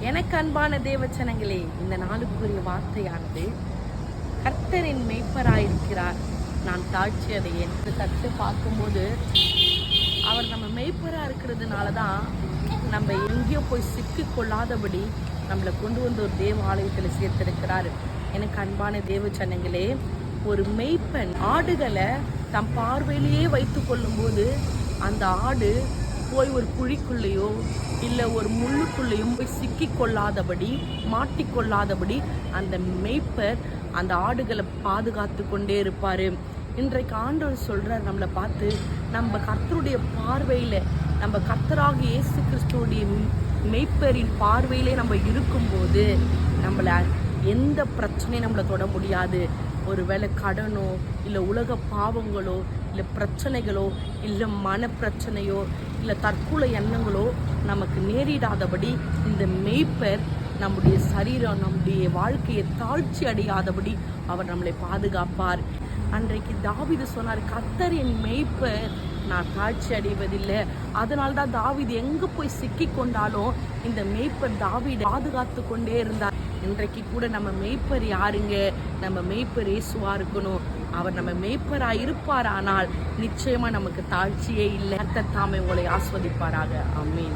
எனக்கு அன்பான தேவச்சனங்களே, இந்த நாளுக்குரிய வார்த்தையானது கர்த்தரின் மெய்ப்பராயிருக்கிறார், நான் தாழ்ச்சி அடையேன். கற்று பார்க்கும்போது அவர் நம்ம மெய்ப்பராக இருக்கிறதுனால தான் நம்ம எங்கேயோ போய் சிக்கி கொள்ளாதபடி நம்மளை கொண்டு வந்து ஒரு தேவ ஆலயத்தில் சேர்த்திருக்கிறார். எனக்கு அன்பான தேவச்சனங்களே, ஒரு மெய்ப்பன் ஆடுகளை தம் பார்வையிலேயே வைத்து கொள்ளும்போது அந்த ஆடு போய் ஒரு குழிக்குள்ளேயோ இல்லை ஒரு முள்ளுக்குள்ளேயும் போய் சிக்கி கொள்ளாதபடி மாட்டிக்கொள்ளாதபடி அந்த மெய்ப்பர் அந்த ஆடுகளை பாதுகாத்து கொண்டே இருப்பார். இன்றைக்கு ஆண்டவர் சொல்கிறார் நம்மளை பார்த்து, நம்ம கர்த்தருடைய பார்வையில், நம்ம கர்த்தராக இயேசு கிறிஸ்துவுடைய மெய்ப்பரின் பார்வையிலே நம்ம இருக்கும்போது நம்மளை எந்த பிரச்சனையும் நம்மளை தொட முடியாது. ஒருவேளை கடனோ இல்லை உலக பாவங்களோ இல்லை பிரச்சனைகளோ இல்லை மன பிரச்சனையோ இல்லை தற்கொலை எண்ணங்களோ நமக்கு நேரிடாதபடி இந்த மெய்ப்பர் நம்முடைய சரீரம், நம்முடைய வாழ்க்கையை தாழ்ச்சி அடையாதபடி அவர் நம்மளை பாதுகாப்பார். அன்றைக்கு தாவீது சொன்னார், கர்த்தர் என் மெய்ப்பர், நான் தாழ்ச்சி அடைவதில்லை. அதனால்தான் தாவீது எங்கே போய் சிக்கி கொண்டாலும் இந்த மெய்ப்பர் தாவீதை பாதுகாத்து கொண்டே இருந்தார். இன்றைக்கு கூட நம்ம மெய்ப்பர் யாருங்க? நம்ம மெய்ப்பர் இயேசுவா இருக்கணும். அவர் நம்ம மெய்ப்பராக இருப்பார். ஆனால் நிச்சயமா நமக்கு தாழ்ச்சியே இல்லை. கர்த்தர் தாமே உங்களை ஆஸ்வதிப்பாராக. ஆமென்.